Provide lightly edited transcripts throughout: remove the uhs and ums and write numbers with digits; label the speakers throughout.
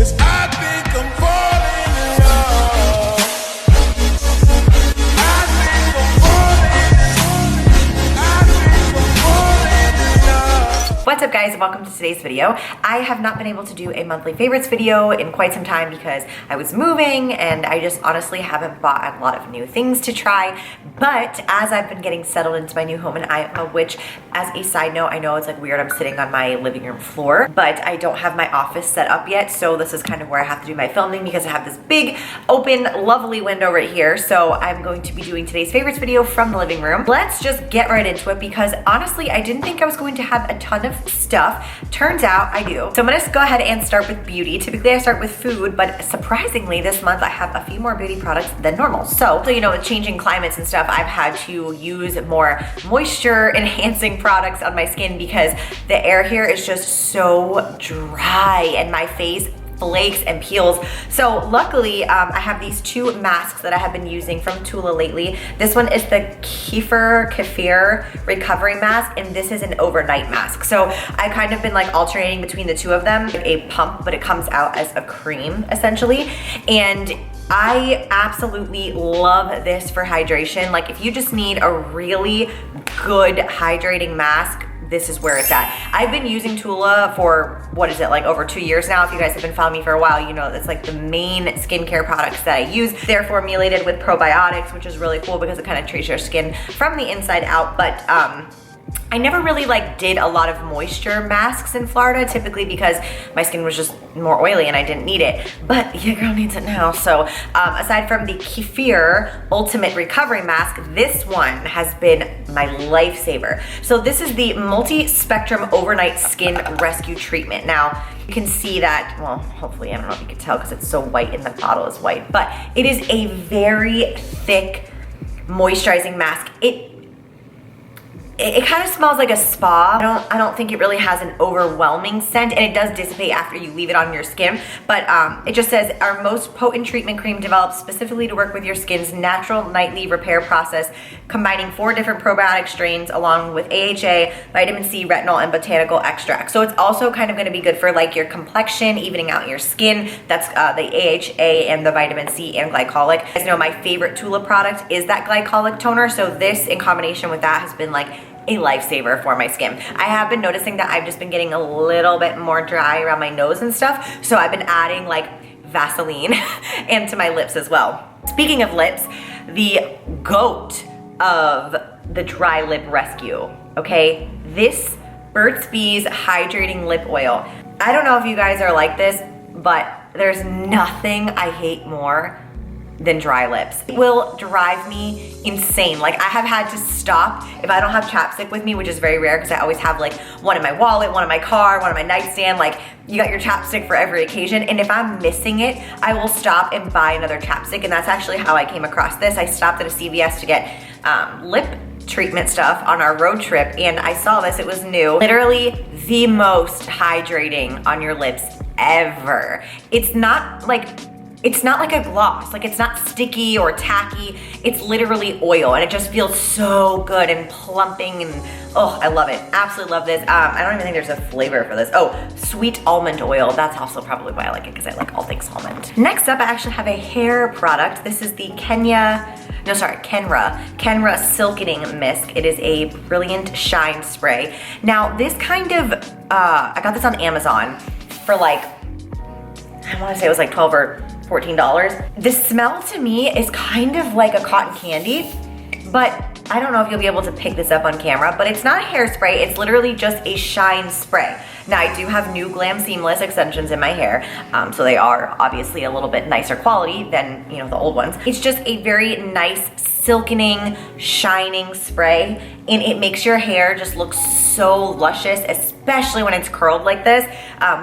Speaker 1: 'cause I think I'm falling in love. I think I'm falling in love.
Speaker 2: What's up, guys? Welcome to today's video. I have not been able to do a monthly favorites video in quite some time because I was moving and I just honestly haven't bought a lot of new things to try. But as I've been getting settled into my new home in Iowa, which as a side note, I know it's like weird, I'm sitting on my living room floor, but I don't have my office set up yet. So this is kind of where I have to do my filming because I have this big, open, lovely window right here. So I'm going to be doing today's favorites video from the living room. Let's just get right into it because honestly, I didn't think I was going to have a ton of stuff. Turns out I do. So I'm gonna go ahead and start with beauty. Typically I start with food, but surprisingly this month I have a few more beauty products than normal. So you know, with changing climates and stuff, I've had to use more moisture enhancing products on my skin because the air here is just so dry and my face flakes and peels. So luckily, I have these two masks that I have been using from TULA lately. This one is the KEFIR recovery mask, and this is an overnight mask. So I kind of been like alternating between the two of them. A pump, but it comes out as a cream essentially. And I absolutely love this for hydration. Like if you just need a really good hydrating mask, this is where it's at. I've been using TULA for, what is it, like over 2 years now. If you guys have been following me for a while, you know that's like the main skincare products that I use. They're formulated with probiotics, which is really cool because it kind of treats your skin from the inside out. But I never really like did a lot of moisture masks in Florida, typically because my skin was just more oily and I didn't need it. But your girl needs it now. So aside from the KEFIR Ultimate Recovery Mask, this one has been my lifesaver. So this is the Multi-Spectrum Overnight Skin Rescue Treatment. Now, you can see that, well, hopefully, I don't know if you can tell because it's so white and the bottle is white, but it is a very thick moisturizing mask. It kind of smells like a spa. I don't think it really has an overwhelming scent, and it does dissipate after you leave it on your skin. But it just says, our most potent treatment cream developed specifically to work with your skin's natural nightly repair process, combining 4 different probiotic strains along with AHA, vitamin C, retinol, and botanical extract. So it's also kind of gonna be good for like your complexion, evening out your skin. That's the AHA and the vitamin C and glycolic. You guys know my favorite TULA product is that glycolic toner. So this in combination with that has been like a lifesaver for my skin. I have been noticing that I've just been getting a little bit more dry around my nose and stuff, so I've been adding like Vaseline and to my lips as well. Speaking of lips, the GOAT of the dry lip rescue, okay? This BURT'S Hydrating Lip Oil. I don't know if you guys are like this, but there's nothing I hate more than dry lips. It will drive me insane. Like I have had to stop if I don't have chapstick with me, which is very rare because I always have like one in my wallet, one in my car, one in my nightstand. Like you got your chapstick for every occasion. And if I'm missing it, I will stop and buy another chapstick. And that's actually how I came across this. I stopped at a CVS to get lip treatment stuff on our road trip and I saw this, it was new. Literally the most hydrating on your lips ever. It's not like a gloss, like it's not sticky or tacky, it's literally oil and it just feels so good and plumping and oh, I love it. Absolutely love this. I don't even think there's a flavor for this. Oh, sweet almond oil. That's also probably why I like it because I like all things almond. Next up, I actually have a hair product. This is the KENRA Silkening Mist. It is a brilliant shine spray. Now this kind of, I got this on Amazon for like, I wanna say it was like $12 or $14. The smell to me is kind of like a cotton candy, but I don't know if you'll be able to pick this up on camera, but it's not a hairspray, it's literally just a shine spray. Now I do have new Glam Seamless extensions in my hair, so they are obviously a little bit nicer quality than, you know, the old ones. It's just a very nice silkening, shining spray, and it makes your hair just look so luscious, especially when it's curled like this.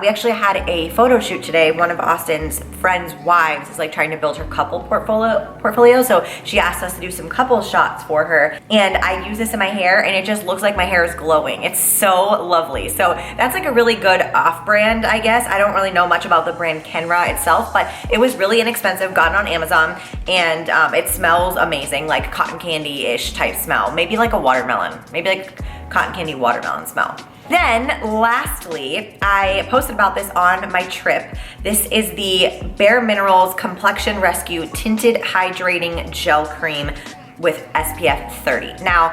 Speaker 2: We actually had a photo shoot today. One of Austin's friends' wives is like trying to build her couple portfolio, so she asked us to do some couple shots for her, and I use this in my hair, and it just looks like my hair is glowing. It's so lovely. So that's like a really good off-brand, I guess. I don't really know much about the brand KENRA itself, but it was really inexpensive, got it on Amazon, and it smells amazing, like cotton candy-ish type smell. Maybe like a watermelon, maybe like cotton candy watermelon smell. Then lastly, I posted about this on my trip. This is the Bare Minerals Complexion Rescue Tinted Hydrating Gel Cream with SPF 30. Now,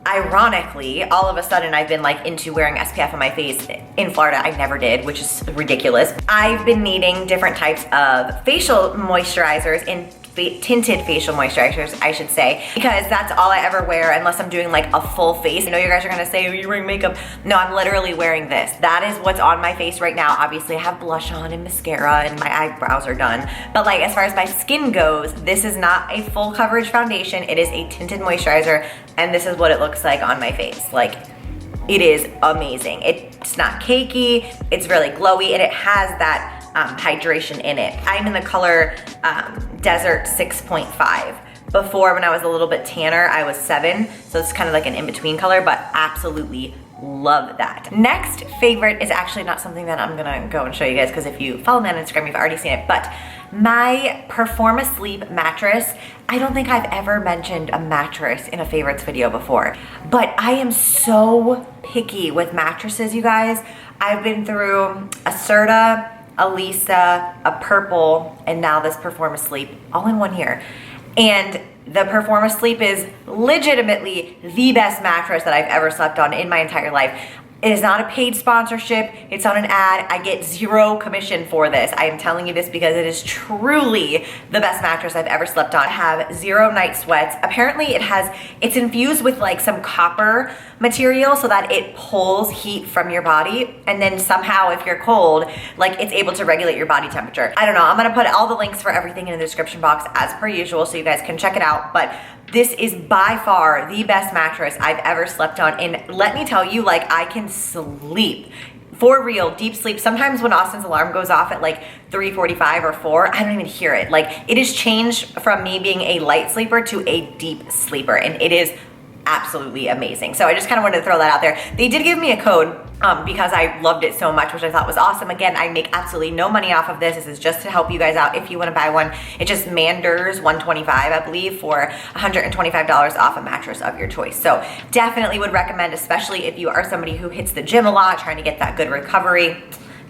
Speaker 2: ironically, all of a sudden I've been like into wearing SPF on my face. In Florida, I never did, which is ridiculous. I've been needing different types of facial moisturizers in tinted facial moisturizers, I should say, because that's all I ever wear unless I'm doing like a full face. I know you guys are gonna say, oh, you're wearing makeup. No, I'm literally wearing this. That is what's on my face right now. Obviously, I have blush on and mascara and my eyebrows are done. But like, as far as my skin goes, this is not a full coverage foundation. It is a tinted moisturizer, and this is what it looks like on my face. Like, it is amazing. It's not cakey, it's really glowy, and it has that hydration in it. I'm in the color Desert 6.5. Before, when I was a little bit tanner, I was 7, so it's kind of like an in-between color, but absolutely love that. Next favorite is actually not something that I'm gonna go and show you guys, because if you follow me on Instagram, you've already seen it, but my Performasleep mattress. I don't think I've ever mentioned a mattress in a favorites video before, but I am so picky with mattresses, you guys. I've been through a Serta, a Lisa, a Purple, and now this Performasleep, all in 1 year. And the Performasleep is legitimately the best mattress that I've ever slept on in my entire life. It is not a paid sponsorship. It's on an ad. I get 0 commission for this. I am telling you this because it is truly the best mattress I've ever slept on. I have 0 night sweats. Apparently it's infused with like some copper material so that it pulls heat from your body. And then somehow if you're cold, like it's able to regulate your body temperature. I don't know. I'm gonna put all the links for everything in the description box as per usual so you guys can check it out. But this is by far the best mattress I've ever slept on. And let me tell you, like, I can sleep. For real, deep sleep. Sometimes when Austin's alarm goes off at like 3:45 or 4, I don't even hear it. Like, it has changed from me being a light sleeper to a deep sleeper, and it is absolutely amazing. So I just kind of wanted to throw that out there. They did give me a code because I loved it so much, which I thought was awesome. Again, I make absolutely no money off of this. This is just to help you guys out if you want to buy one. It's just Manders 125, I believe, for $125 off a mattress of your choice. So definitely would recommend, especially if you are somebody who hits the gym a lot, trying to get that good recovery.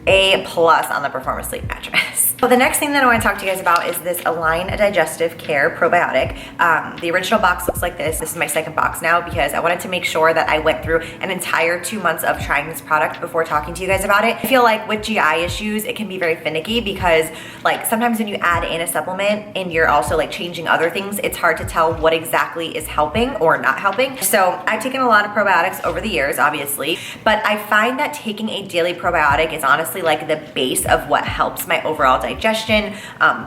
Speaker 2: A+ on the Performasleep mattress. So the next thing that I want to talk to you guys about is this Align Digestive Care Probiotic. The original box looks like this. This is my second box now because I wanted to make sure that I went through an entire 2 months of trying this product before talking to you guys about it. I feel like with GI issues, it can be very finicky because like sometimes when you add in a supplement and you're also like changing other things, it's hard to tell what exactly is helping or not helping. So I've taken a lot of probiotics over the years, obviously, but I find that taking a daily probiotic is honestly like the base of what helps my overall digestion,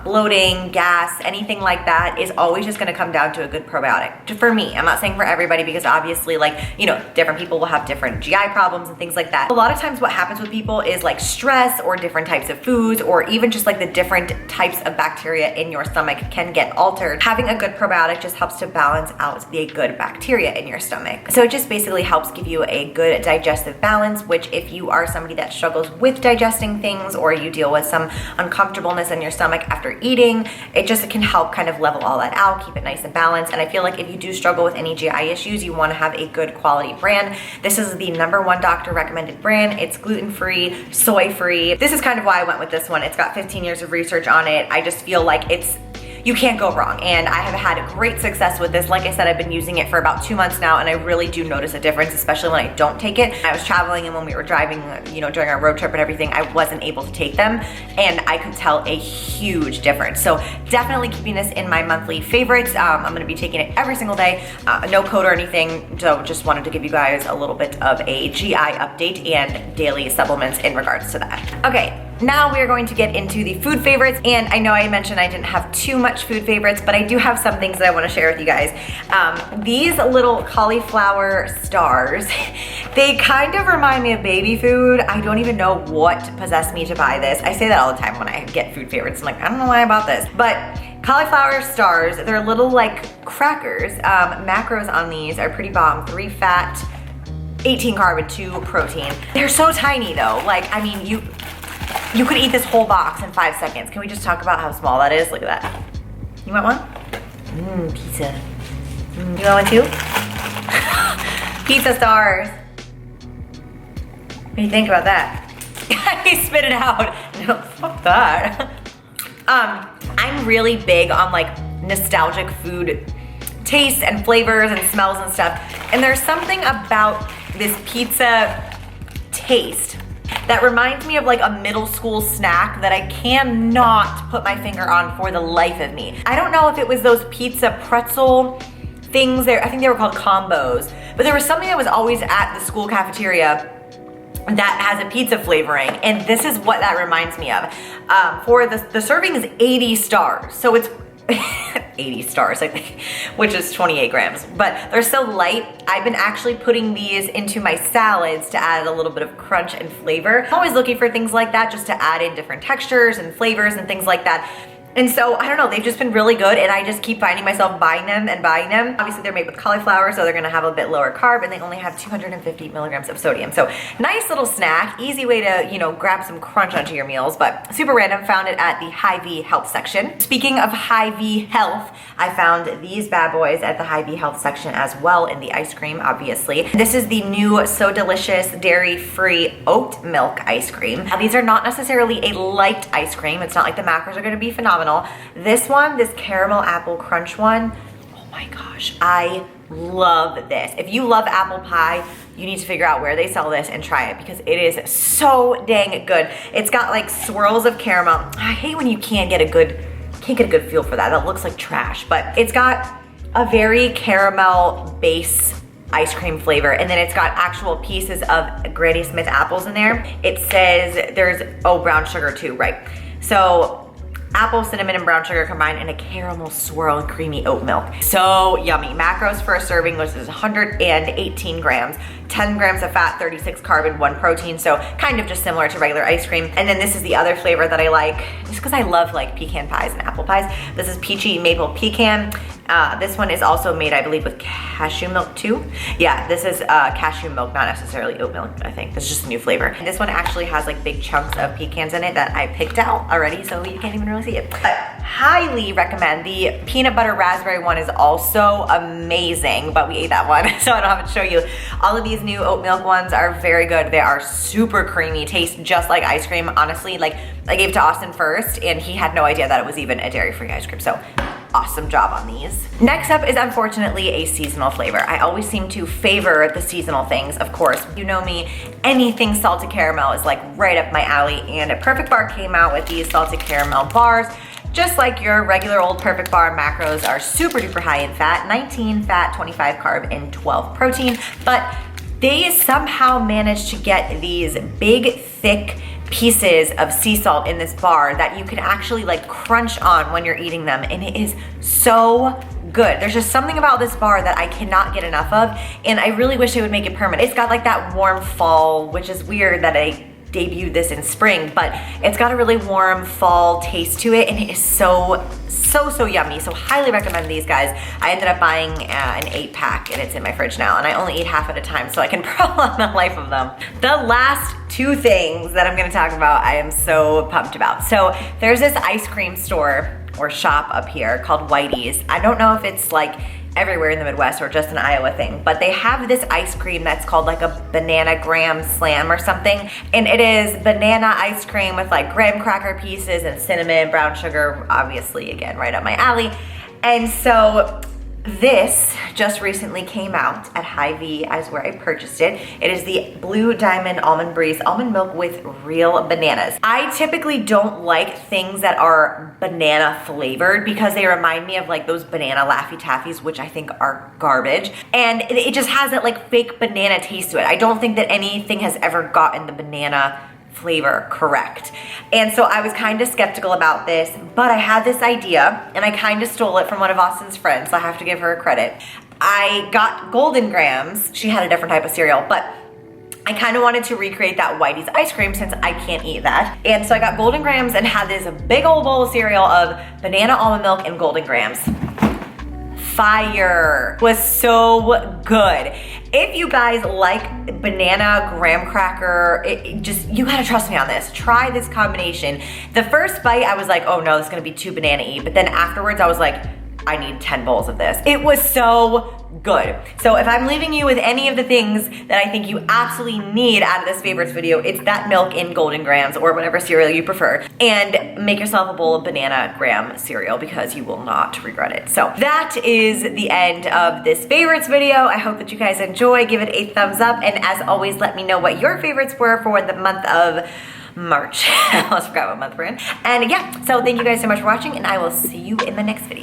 Speaker 2: bloating, gas, anything like that is always just gonna come down to a good probiotic. For me, I'm not saying for everybody because obviously like, you know, different people will have different GI problems and things like that. A lot of times what happens with people is like stress or different types of foods or even just like the different types of bacteria in your stomach can get altered. Having a good probiotic just helps to balance out the good bacteria in your stomach. So it just basically helps give you a good digestive balance, which if you are somebody that struggles with digesting things or you deal with some uncomfortableness in your stomach after eating, it just can help kind of level all that out, keep it nice and balanced. And I feel like if you do struggle with any GI issues, you want to have a good quality brand. This is the #1 doctor recommended brand. It's gluten-free, soy-free. This is kind of why I went with this one. It's got 15 years of research on it. I just feel like you can't go wrong. And I have had great success with this. Like I said, I've been using it for about 2 months now, and I really do notice a difference, especially when I don't take it. I was traveling and when we were driving, you know, during our road trip and everything, I wasn't able to take them, and I could tell a huge difference. So definitely keeping this in my monthly favorites. I'm gonna be taking it every single day. No code or anything, so just wanted to give you guys a little bit of a GI update and daily supplements in regards to that. Okay. Now we are going to get into the food favorites, and I know I mentioned I didn't have too much food favorites, but I do have some things that I want to share with you guys. These little cauliflower stars, they kind of remind me of baby food. I don't even know what possessed me to buy this. I say that all the time when I get food favorites. I'm like, I don't know why I bought this, but cauliflower stars, they're little like crackers. Macros on these are pretty bomb. 3 fat, 18 carb, and 2 protein. They're so tiny though. Like, I mean, you could eat this whole box in 5 seconds. Can we just talk about how small that is? Look at that. You want one? Pizza. You want one too? Pizza stars. What do you think about that? He spit it out. No, fuck that. I'm really big on like nostalgic food tastes and flavors and smells and stuff. And there's something about this pizza taste that reminds me of like a middle school snack that I cannot put my finger on for the life of me. I don't know if it was those pizza pretzel things there. I think they were called combos, but there was something that was always at the school cafeteria that has a pizza flavoring, and this is what that reminds me of. For the serving is 80 stars, so it's 80 stars, I think, which is 28 grams, but they're so light. I've been actually putting these into my salads to add a little bit of crunch and flavor. I'm always looking for things like that just to add in different textures and flavors and things like that. And so, I don't know, they've just been really good, and I just keep finding myself buying them and buying them. Obviously, they're made with cauliflower, so they're gonna have a bit lower carb, and they only have 250 milligrams of sodium. So, nice little snack, easy way to, you know, grab some crunch onto your meals, but super random. Found it at the Hy-Vee Health section. Speaking of Hy-Vee Health, I found these bad boys at the Hy-Vee Health section as well in the ice cream, obviously. This is the new So Delicious dairy-free oat milk ice cream. Now, these are not necessarily a light ice cream. It's not like the macros are gonna be phenomenal. This one, this caramel apple crunch one, oh my gosh, I love this. If you love apple pie, you need to figure out where they sell this and try it because it is so dang good. It's got like swirls of caramel. I hate when you can't get a good feel for that. That looks like trash, but it's got a very caramel base ice cream flavor, and then it's got actual pieces of Granny Smith apples in there. It says there's, oh, brown sugar too, right? So apple, cinnamon, and brown sugar combined in a caramel swirl and creamy oat milk. So yummy. Macros for a serving was 118 grams, 10 grams of fat, 36 carb, and 1 protein. So kind of just similar to regular ice cream. And then this is the other flavor that I like, just because I love like pecan pies and apple pies. This is peachy maple pecan. This one is also made, I believe, with cashew milk too. Yeah, this is cashew milk, not necessarily oat milk, I think. This is just a new flavor. And this one actually has like big chunks of pecans in it that I picked out already, so you can't even really see it. But highly recommend. The peanut butter raspberry one is also amazing, but we ate that one, so I don't have to show you. All of these new oat milk ones are very good. They are super creamy, taste just like ice cream. Honestly, like I gave it to Austin first, and he had no idea that it was even a dairy-free ice cream, so awesome job on these. Next up is unfortunately a seasonal flavor. I always seem to favor the seasonal things, of course. You know me, anything salted caramel is like right up my alley, and Perfect Bar came out with these salted caramel bars. Just like your regular old Perfect Bar, macros are super duper high in fat, 19 fat, 25 carb, and 12 protein, but they somehow managed to get these big, thick pieces of sea salt in this bar that you can actually like crunch on when you're eating them, and it is so good. There's just something about this bar that I cannot get enough of, and I really wish they would make it permanent. It's got like that warm fall, which is weird that I debuted this in spring, but it's got a really warm fall taste to it, and it is so yummy. So highly recommend these guys. I ended up buying an 8-pack, and it's in my fridge now, and I only eat half at a time so I can prolong the life of them. The last two things that I'm gonna talk about I am so pumped about. So there's this ice cream store or shop up here called Whitey's. I don't know if it's like everywhere in the Midwest or just an Iowa thing, but they have this ice cream that's called like a banana graham slam or something, and it is banana ice cream with like graham cracker pieces and cinnamon, brown sugar, obviously again right up my alley. And so this just recently came out at Hy-Vee as where I purchased it. It is the Blue Diamond Almond Breeze almond milk with real bananas. I typically don't like things that are banana flavored because they remind me of like those banana Laffy Taffies, which I think are garbage. And it just has that like fake banana taste to it. I don't think that anything has ever gotten the banana flavor correct. And so I was kind of skeptical about this, but I had this idea and I kind of stole it from one of Austin's friends, so I have to give her credit. I got Golden Grams. She had a different type of cereal, but I kind of wanted to recreate that Whitey's ice cream since I can't eat that. And so I got Golden Grams and had this big old bowl of cereal of banana almond milk and Golden Grams. Fire. Was so good. If you guys like banana graham cracker, you gotta trust me on this. Try this combination. The first bite I was like, oh no, this is gonna be too banana-y, but then afterwards I was like, I need 10 bowls of this. It was so good. So if I'm leaving you with any of the things that I think you absolutely need out of this favorites video, it's that milk in golden grams or whatever cereal you prefer. And make yourself a bowl of banana graham cereal because you will not regret it. So that is the end of this favorites video. I hope that you guys enjoy. Give it a thumbs up. And as always, let me know what your favorites were for the month of March. I almost forgot what month we're in. And yeah, so thank you guys so much for watching, and I will see you in the next video.